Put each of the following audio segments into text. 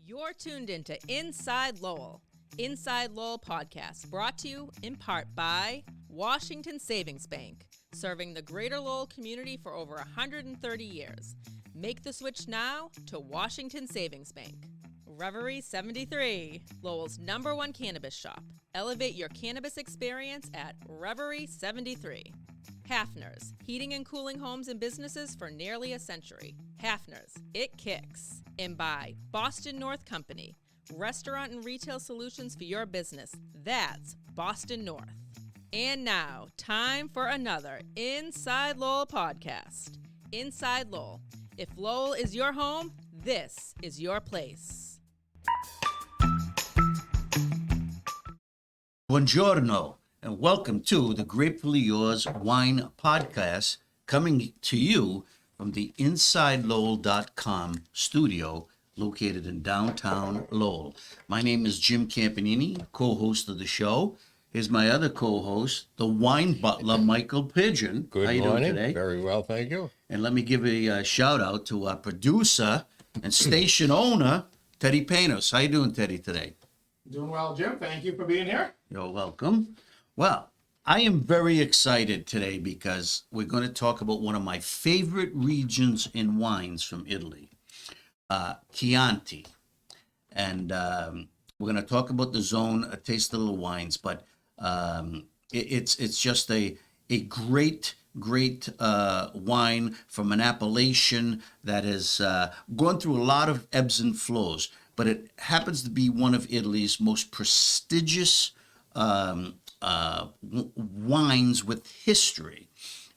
You're tuned into Inside Lowell. Inside Lowell podcast brought to you in part by Washington Savings Bank, serving the greater Lowell community for over 130 years. Make the switch now to Washington Savings Bank. Reverie 73, Lowell's #1 cannabis shop. Elevate your cannabis experience at Reverie 73. Hafner's, heating and cooling homes and businesses for nearly a century. Hafner's, it kicks. And by Boston North Company, restaurant and retail solutions for your business. That's Boston North. And now, time for another Inside Lowell podcast. Inside Lowell. If Lowell is your home, this is your place. Buongiorno, and welcome to the Grapefully Yours Wine Podcast, coming to you from the InsideLowell.com studio located in downtown Lowell. My name is Jim Campanini, co-host of the show. Here's my other co-host, the wine butler, Michael Pigeon. Good How you morning. doing today? Very well, thank you. And let me give a shout out to our producer and station owner, Teddy Panos. How you doing, Teddy, today? Doing well, Jim. Thank you for being here. You're welcome. Well, I am very excited today because we're going to talk about one of my favorite regions in wines from Italy, Chianti. And we're going to talk about the zone, taste of the wines, but it's just a great wine from an appellation that has gone through a lot of ebbs and flows, but it happens to be one of Italy's most prestigious wines with history,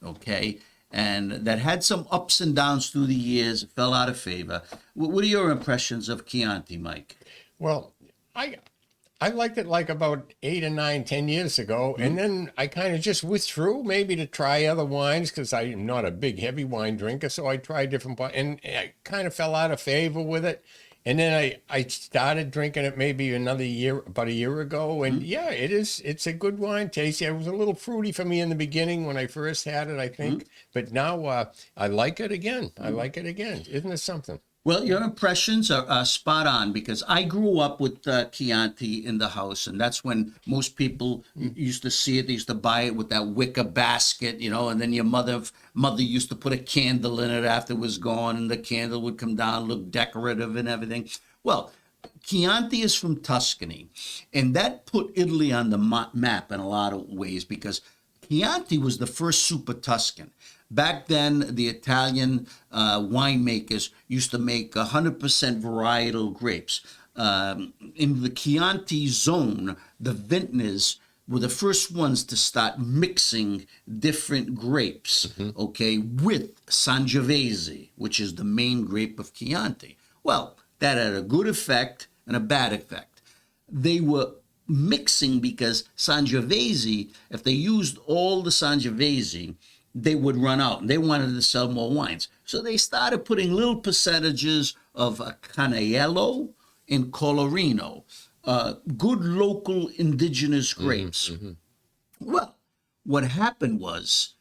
okay? And that had some ups and downs through the years, fell out of favor. What are your impressions of Chianti, Mike? Well, I liked it like about 8 or 9, 10 years ago, and then I kind of just withdrew maybe to try other wines because I'm not a big heavy wine drinker, so I tried different wines, and I kind of fell out of favor with it. And then I started drinking it maybe another year, about a year ago, and yeah, it's a good wine, tasty. It was a little fruity for me in the beginning when I first had it, I think, but now I like it again. I like it again. Isn't it something? Well, your impressions are spot on because I grew up with Chianti in the house, and that's when most people used to see it. They used to buy it with that wicker basket, you know, and then your mother used to put a candle in it after it was gone, and the candle would come down, look decorative and everything. Well, Chianti is from Tuscany, and that put Italy on the map in a lot of ways because Chianti was the first super Tuscan. Back then, the Italian winemakers used to make 100% varietal grapes. In the Chianti zone, the vintners were the first ones to start mixing different grapes, okay, with Sangiovese, which is the main grape of Chianti. Well, that had a good effect and a bad effect. They were mixing because Sangiovese, if they used all the Sangiovese, they would run out, and they wanted to sell more wines. So they started putting little percentages of Canaiello and Colorino, good local indigenous grapes. Well, what happened was,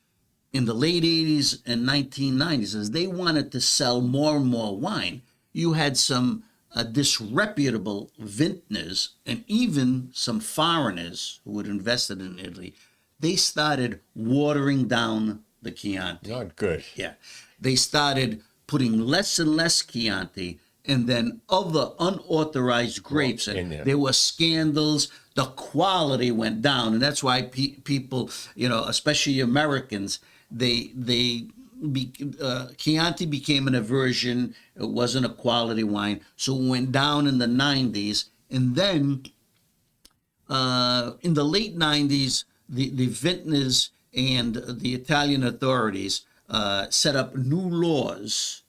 in the late 80s and 1990s, as they wanted to sell more and more wine, you had some disreputable vintners and even some foreigners who had invested in Italy. They started watering down the Chianti. Not good. Yeah. They started putting less and less Chianti and then other unauthorized grapes. And there were scandals. The quality went down. And that's why people, you know, especially Americans, Chianti became an aversion. It wasn't a quality wine. So it went down in the 90s. And then in the late 90s, the vintners and the Italian authorities set up new laws.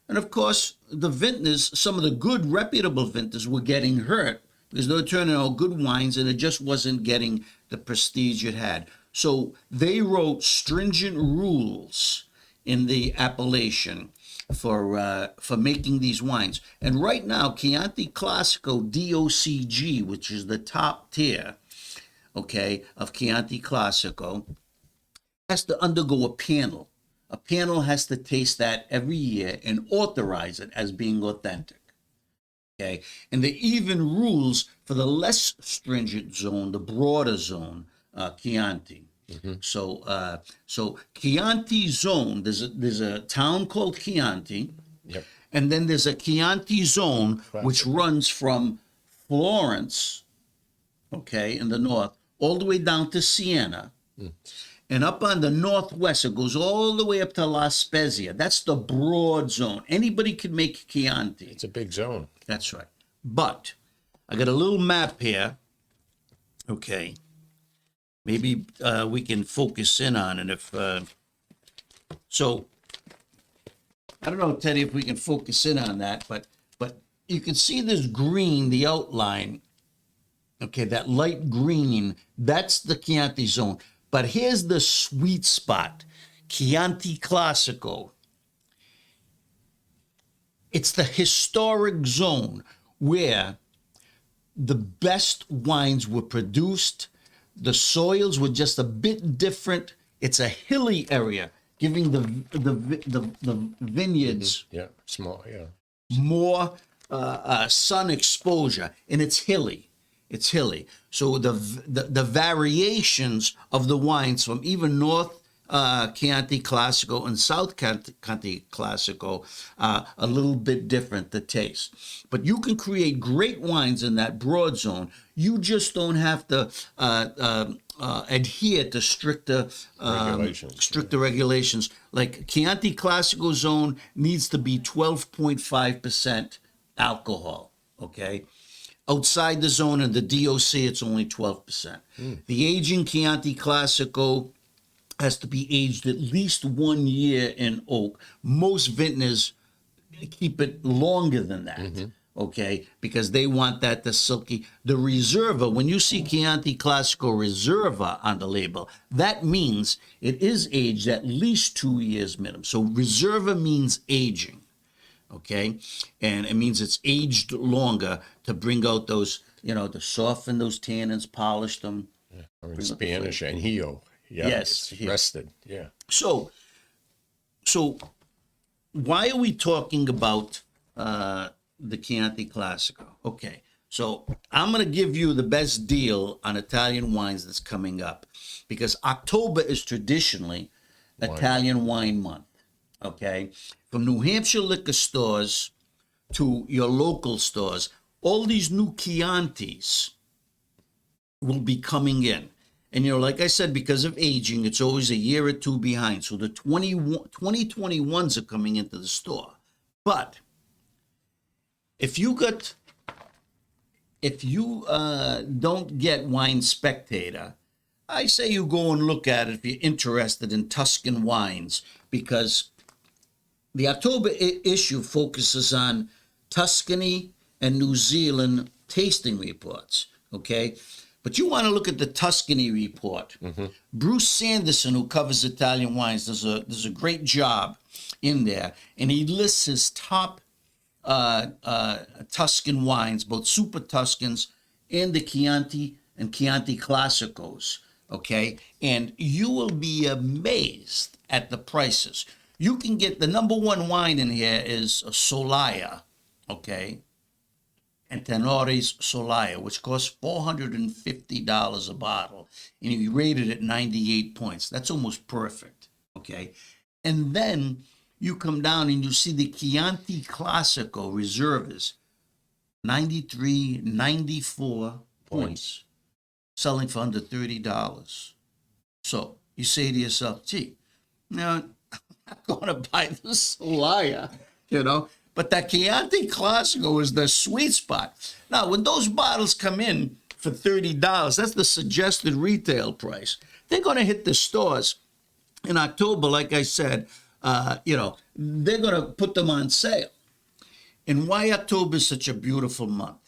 And of course, the vintners, some of the good reputable vintners were getting hurt because they were turning out good wines and it just wasn't getting the prestige it had. So they wrote stringent rules in the appellation for making these wines. And right now, Chianti Classico DOCG, which is the top tier, okay, of Chianti Classico, has to undergo a panel. A panel has to taste that every year and authorize it as being authentic. Okay, and there are even rules for the less stringent zone, the broader zone, Chianti. So Chianti zone. There's a town called Chianti, Yep. and then there's a Chianti zone which runs from Florence, okay, in the north, all the way down to Siena. And up on the northwest, it goes all the way up to La Spezia. That's the broad zone. Anybody can make Chianti. It's a big zone. That's right. But I got a little map here. Okay. Maybe we can focus in on it. So I don't know, Teddy, if we can focus in on that, but you can see this green, the outline. Okay, that light green, that's the Chianti zone. But here's the sweet spot, Chianti Classico. It's the historic zone where the best wines were produced. The soils were just a bit different. It's a hilly area, giving the vineyards Small, more sun exposure, and it's hilly. It's hilly. So the variations of the wines from even North Chianti Classico and South Chianti Classico are a little bit different, the taste. But you can create great wines in that broad zone. You just don't have to adhere to stricter regulations. Like Chianti Classico zone needs to be 12.5% alcohol, okay? Outside the zone and the DOC, it's only 12%. The aging Chianti Classico has to be aged at least 1 year in oak. Most vintners keep it longer than that, okay, because they want that the silky. The Reserva, when you see Chianti Classico Reserva on the label, that means it is aged at least 2 years minimum. So Reserva means aging. Okay, and it means it's aged longer to bring out those, to soften those tannins, polish them. Or in Spanish, anhillo. Yeah, Yes, it's rested. Yeah. So why are we talking about the Chianti Classico? Okay, so I'm going to give you the best deal on Italian wines that's coming up, because October is traditionally Italian wine month. Okay, from New Hampshire liquor stores to your local stores, all these new Chiantis will be coming in. And, like I said, because of aging, it's always a year or two behind. So the 2021s are coming into the store. But if you don't get Wine Spectator, I say you go and look at it if you're interested in Tuscan wines, because the October issue focuses on Tuscany and New Zealand tasting reports, okay? But you want to look at the Tuscany report. Bruce Sanderson, who covers Italian wines, does a great job in there, and he lists his top Tuscan wines, both Super Tuscans and the Chianti and Chianti Classicos, okay? And you will be amazed at the prices. You can get the number one wine in here is a Solaya, okay? And Tenore's Solaya, which costs $450 a bottle. And he rated it 98 points. That's almost perfect, okay? And then you come down and you see the Chianti Classico Reservas, 93, 94 points, selling for under $30. So you say to yourself, gee, now I'm going to buy the Solaya, but that Chianti Classico is the sweet spot. Now, when those bottles come in for $30, that's the suggested retail price. They're going to hit the stores in October, like I said, they're going to put them on sale. And why October is such a beautiful month?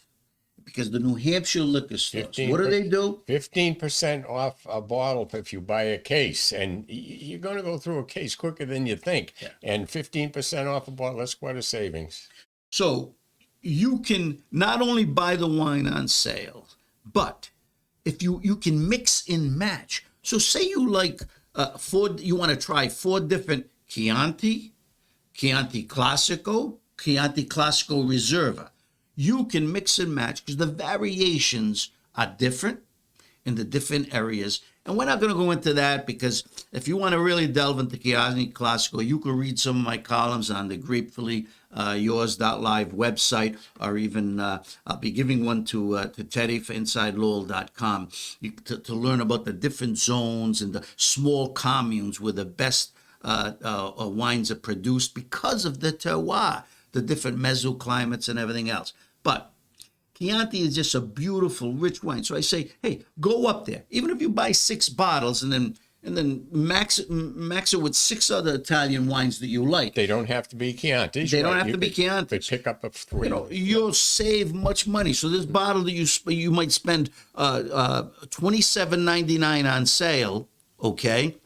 Because the New Hampshire liquor stores, what do they do? 15% off a bottle if you buy a case. And you're going to go through a case quicker than you think. Yeah. And 15% off a bottle, that's quite a savings. So you can not only buy the wine on sale, but if you can mix and match. So say you like you want to try 4 different Chianti Classico, Chianti Classico Reserva. you can mix and match because the variations are different in the different areas. And we're not going to go into that because if you want to really delve into Chianti Classico, you can read some of my columns on the Grapefully yours.live website, or even I'll be giving one to Teddy for InsideLowell.com to learn about the different zones and the small communes where the best wines are produced because of the terroir, the different meso-climates and everything else. But Chianti is just a beautiful, rich wine. So I say, hey, go up there. Even if you buy 6 bottles and then max it with 6 other Italian wines that you like. They don't have to be Chianti. They don't have to be Chianti. They pick up a 3. You'll save much money. So this bottle that you might spend $27.99 on sale, okay?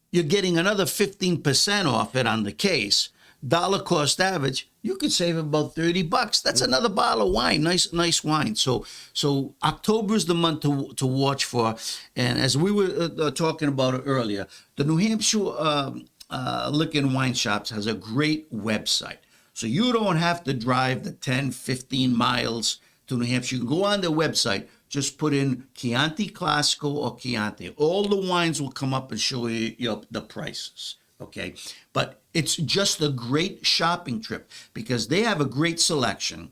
You're getting another 15% off it on the case. Dollar cost average, you could save about $30. That's another bottle of wine, nice wine. So October is the month to watch for. And as we were talking about it earlier, the New Hampshire Liquor and Wine Shops has a great website. So you don't have to drive the 10, 15 miles to New Hampshire. You can go on their website, just put in Chianti Classico or Chianti. All the wines will come up and show you the prices. Okay, but it's just a great shopping trip because they have a great selection,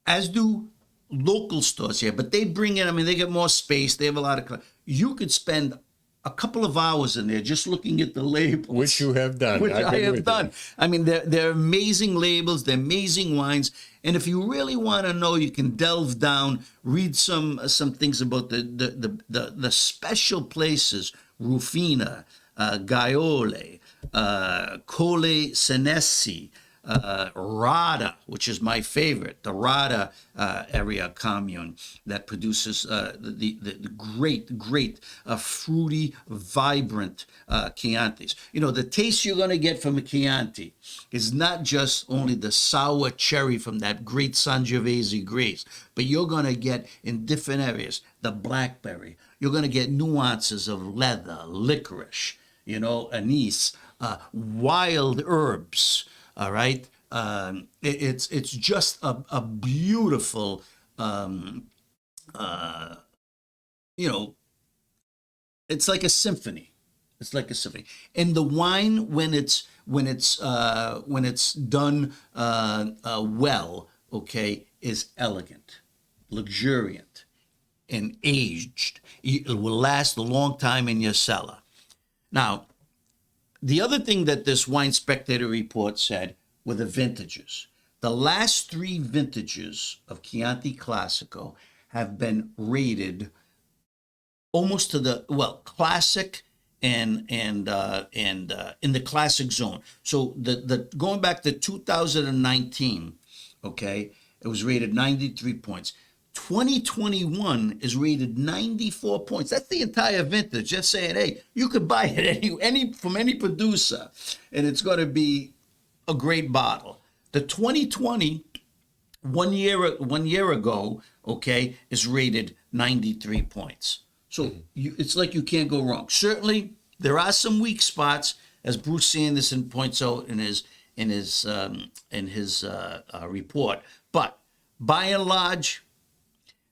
as do local stores here. But they bring in, they get more space. They have a lot of. You could spend a couple of hours in there just looking at the labels, which you have done. Which I have done. They're amazing labels. They're amazing wines. And if you really want to know, you can delve down, read some things about the special places, Rufina, Gaiole, Colle Senesi, Rada, which is my favorite, the Rada area commune that produces the great fruity, vibrant Chiantis. The taste you're going to get from a Chianti is not just only the sour cherry from that great Sangiovese grace, but you're going to get in different areas the blackberry. You're going to get nuances of leather, licorice, anise, wild herbs. All right, it's just a beautiful, it's like a symphony. It's like a symphony. And the wine, when it's done well, okay, is elegant, luxuriant, and aged. It will last a long time in your cellar. Now, the other thing that this Wine Spectator report said were the vintages. The last 3 vintages of Chianti Classico have been rated almost to the classic and in the classic zone. So the going back to 2019, okay, it was rated 93 points. 2021 is rated 94 points. That's the entire vintage. Just saying, hey, you could buy it from any producer, and it's going to be a great bottle. The 2020, one year ago, okay, is rated 93 points. So it's like you can't go wrong. Certainly, there are some weak spots, as Bruce Sanderson points out in his report. But by and large,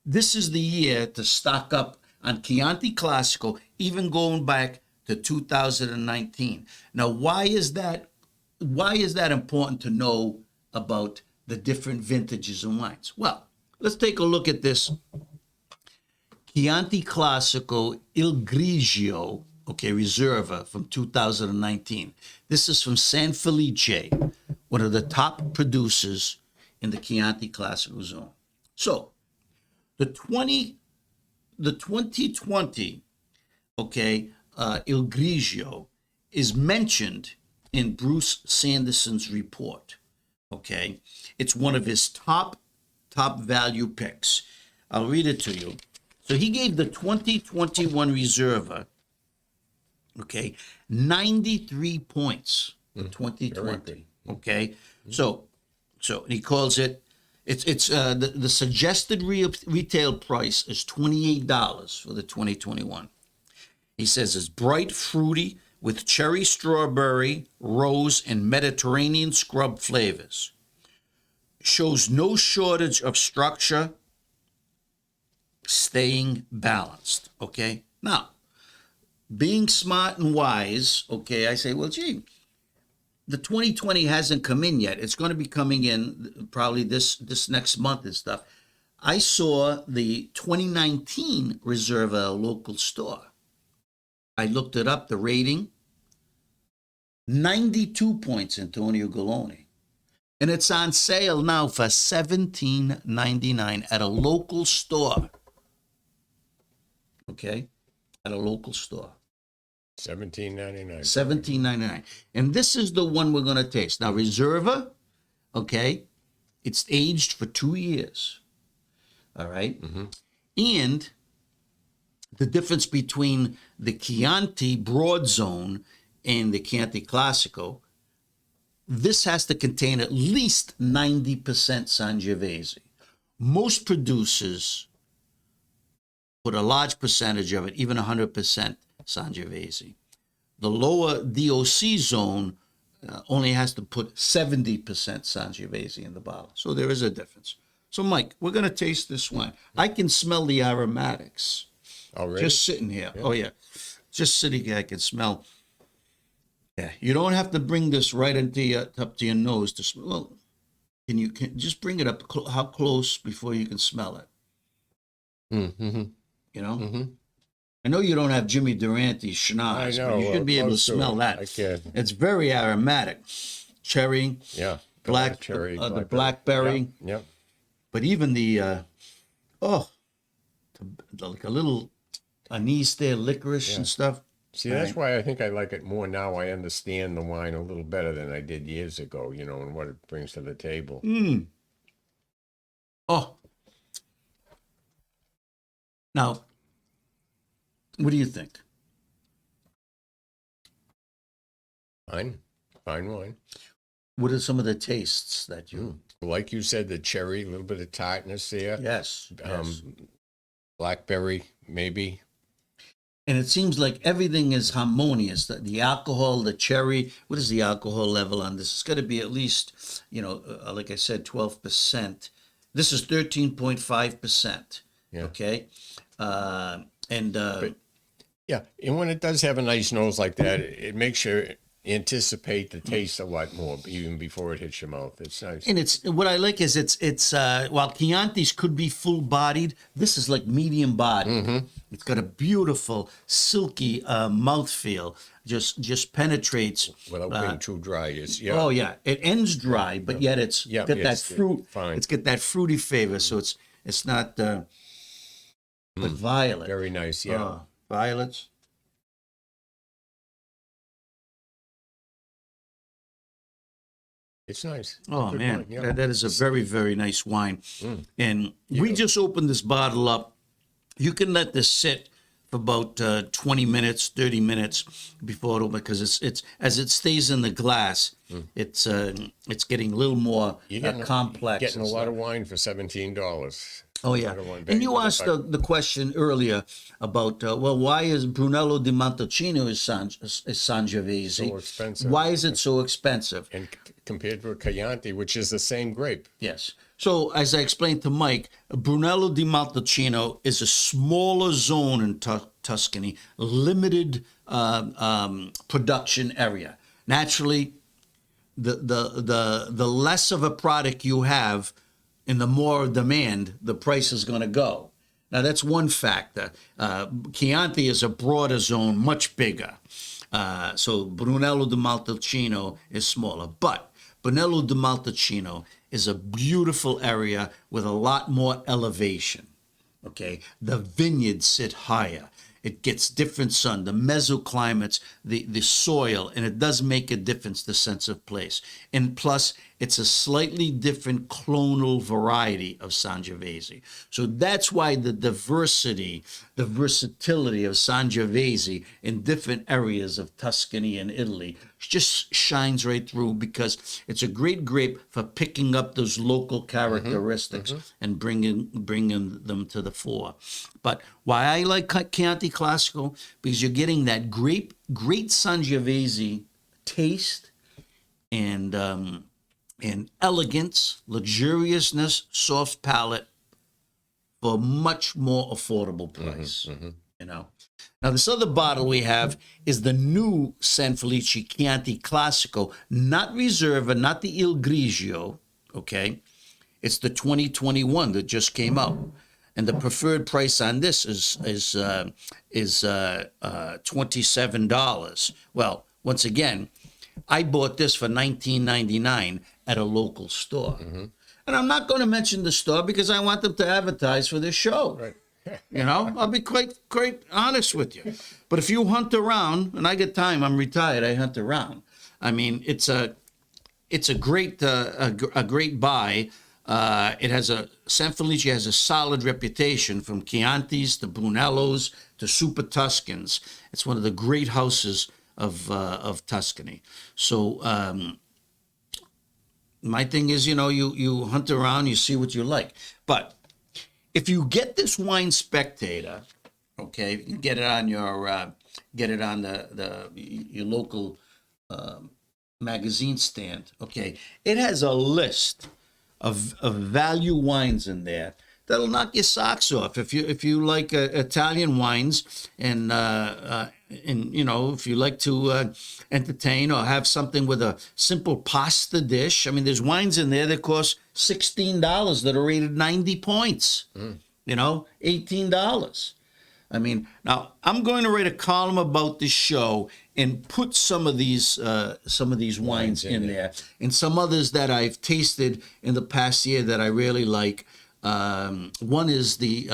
this is the year to stock up on Chianti Classico, even going back to 2019. Now, why is that important to know about the different vintages and wines? Well, let's take a look at this Chianti Classico Il Grigio, okay, Reserva from 2019. This is from San Felice, one of the top producers in the Chianti Classico zone. So, the 2020, okay, Il Grigio is mentioned in Bruce Sanderson's report, okay? It's one of his top value picks. I'll read it to you. So he gave the 2021 Reserva, okay, 93 points for 2020, okay? So he calls it, It's the suggested retail price is $28 for the 2021. He says it's bright, fruity, with cherry, strawberry, rose, and Mediterranean scrub flavors. shows no shortage of structure, staying balanced, okay? Now, being smart and wise, okay, I say, well, gee, the 2020 hasn't come in yet. It's going to be coming in probably this next month and stuff. I saw the 2019 reserve at a local store. I looked it up, the rating, 92 points, Antonio Galone. And it's on sale now for $17.99 at a local store. Okay? At a local store. $17.99. $17.99. And this is the one we're going to taste. Now, Reserva, okay, it's aged for 2 years. All right? And the difference between the Chianti Broad Zone and the Chianti Classico, this has to contain at least 90% Sangiovese. Most producers put a large percentage of it, even 100% Sangiovese. The lower DOC zone only has to put 70% Sangiovese in the bottle. So there is a difference. So, Mike, we're going to taste this wine. I can smell the aromatics. Already? Just sitting here. Yeah. Oh, yeah. Just sitting here, I can smell. Yeah, you don't have to bring this right up to your nose to smell. Well, can just bring it up? How close before you can smell it? Mm-hmm. You know? I know you don't have Jimmy Durante's schnoz, but you should be able to smell that. I can. It's very aromatic. Cherry. Yeah. Black cherry. the blackberry. Yep. But even the like a little anise there, licorice and stuff. See, that's why I think I like it more now. I understand the wine a little better than I did years ago, and what it brings to the table. Oh. Now, what do you think? Fine wine. What are some of the tastes that you... Like you said, the cherry, a little bit of tartness there. Yes. Blackberry, maybe. And it seems like everything is harmonious. The alcohol, the cherry, what is the alcohol level on this? It's got to be at least, like I said, 12%. This is 13.5%. Yeah. Okay. And when it does have a nice nose like that, it makes you anticipate the taste a lot more, even before it hits your mouth. It's nice. And it's what I like is it's while Chianti's could be full bodied, this is like medium bodied. It's got a beautiful silky mouthfeel. Just penetrates without being too dry. Oh yeah, it ends dry, but yet it's got that fruit. It's got that fruity flavor, so it's not but violet. Very nice, yeah. Violets. It's nice. Oh, man. Wine, yeah. That is a very, very nice wine. And we just opened this bottle up. You can let this sit for about 20 minutes, 30 minutes before it opens, because it's as it stays in the glass, it's getting a little more complex. Getting a lot of wine for $17. Oh, yeah. And you asked the question earlier about, why is Brunello di Montalcino is Sangiovese? So expensive. Why is it so expensive? And compared to a Chianti, which is the same grape. Yes. So, as I explained to Mike, Brunello di Montalcino is a smaller zone in Tuscany, limited production area. Naturally, the less of a product you have, and the more demand, the price is going to go. Now, that's one factor. Chianti is a broader zone, much bigger. So Brunello di Montalcino is smaller. But Brunello di Montalcino is a beautiful area with a lot more elevation. Okay? The vineyards sit higher. It gets different sun, the mesoclimates, the soil, and it does make a difference, the sense of place. And plus, it's a slightly different clonal variety of Sangiovese. So that's why the diversity, the versatility of Sangiovese in different areas of Tuscany and Italy just shines right through, because it's a great grape for picking up those local characteristics and bringing them to the fore. But why I like Chianti Classico, because you're getting that great Sangiovese taste and and elegance, luxuriousness, soft palate for a much more affordable price. You know. Now, this other bottle we have is the new San Felice Chianti Classico, not Reserva, not the Il Grigio, okay? It's the 2021 that just came out. And the preferred price on this is $27. Well, once again, I bought this for $19.99 at a local store. And I'm not going to mention the store because I want them to advertise for this show. Right. You know, I'll be quite honest with you. But if you hunt around, and I get time, I'm retired, I hunt around. I mean, it's a great great buy. San Felice has a solid reputation, from Chiantis to Brunellos to Super Tuscans. It's one of the great houses of Tuscany. So my thing is, you know, you hunt around, you see what you like. But if you get this Wine Spectator, okay, you get it on your your local magazine stand. Okay, it has a list of value wines in there that'll knock your socks off. If you like Italian wines, and you know, if you like to entertain or have something with a simple pasta dish, I mean, there's wines in there that cost $16 that are rated 90 points. You know, $18. I mean, now I'm going to write a column about this show and put some of these wines in there, and some others that I've tasted in the past year that I really like. One is the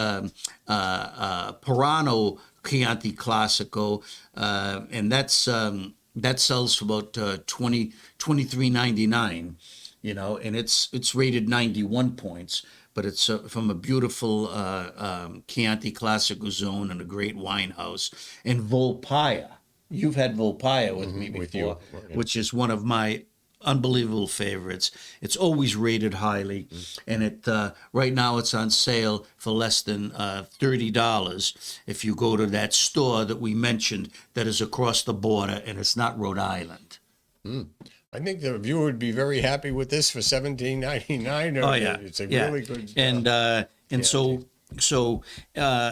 Parano Chianti Classico, and that sells for about $23.99. You know, and it's rated 91 points. But it's from a beautiful Chianti Classico zone and a great wine house. And Volpaia. You've had Volpaia with me before, which is one of my unbelievable favorites. It's always rated highly. And it right now it's on sale for less than $30 if you go to that store that we mentioned that is across the border, and it's not Rhode Island. I think the viewer would be very happy with this for $17.99. Oh yeah, it's a really good. And so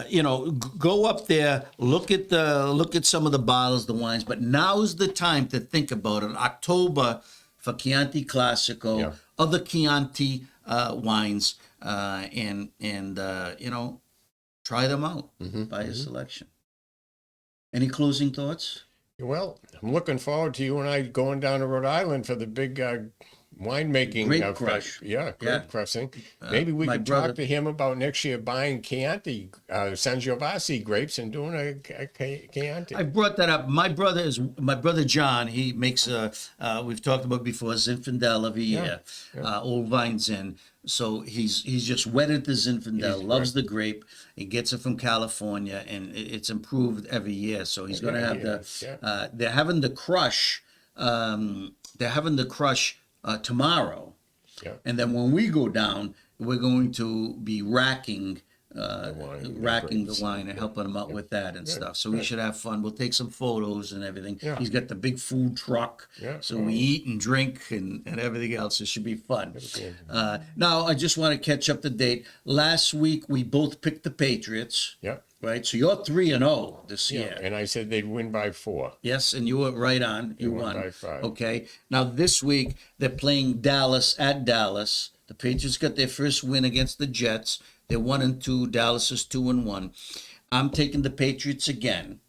you know, go up there, look at some of the bottles, the wines. But now's the time to think about it. October for Chianti Classico, other Chianti wines, and you know, try them out. Buy a selection. Any closing thoughts? Well, I'm looking forward to you and I going down to Rhode Island for the big winemaking. Grape crush. Grape crushing. Maybe we could talk to him about next year buying Chianti, Sangiovese grapes and doing a Chianti. I brought that up. My brother John. He makes we've talked about before, Zinfandel every year, Old Vines Inn. So he's just wedded to Zinfandel, loves the grape. He gets it from California, and it's improved every year. So he's going to have they're having the crush. They're having the crush tomorrow, and then when we go down, we're going to be racking the wine and helping him out with that and stuff. So we should have fun. We'll take some photos and everything. He's got the big food truck, so we eat and drink and everything else. It should be fun. Now, I just want to catch up to date. Last week, we both picked the Patriots. Right, so you're 3-0 this year. And I said they'd win by 4. Yes, and you were right on. You won by 5. Okay. Now this week they're playing Dallas at Dallas. The Patriots got their first win against the Jets. They're 1-2. Dallas is 2-1. I'm taking the Patriots again,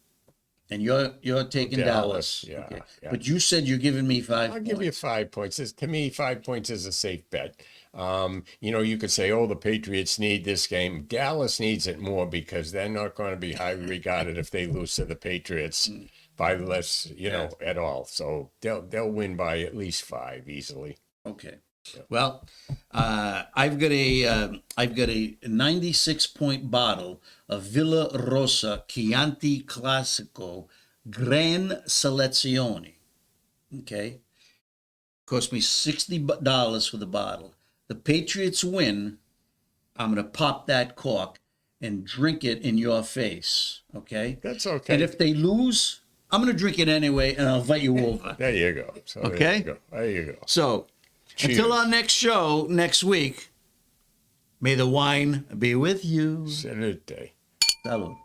and you're taking Dallas. Okay. But you said you're giving me 5 points. I'll give you 5 points. To me, 5 points is a safe bet. You know, you could say, oh, the Patriots need this game. Dallas needs it more because they're not going to be highly regarded if they lose to the Patriots by less, at all. So they'll win by at least 5 easily. Okay. Well, I've got a 96-point bottle of Villa Rosa Chianti Classico Gran Selezione. Okay. Cost me $60 for the bottle. The Patriots win, I'm going to pop that cork and drink it in your face, okay? That's okay. And if they lose, I'm going to drink it anyway, and I'll invite you over. There you go. So okay? There you go. So Cheers. Until our next show next week, may the wine be with you. Salute. Salud.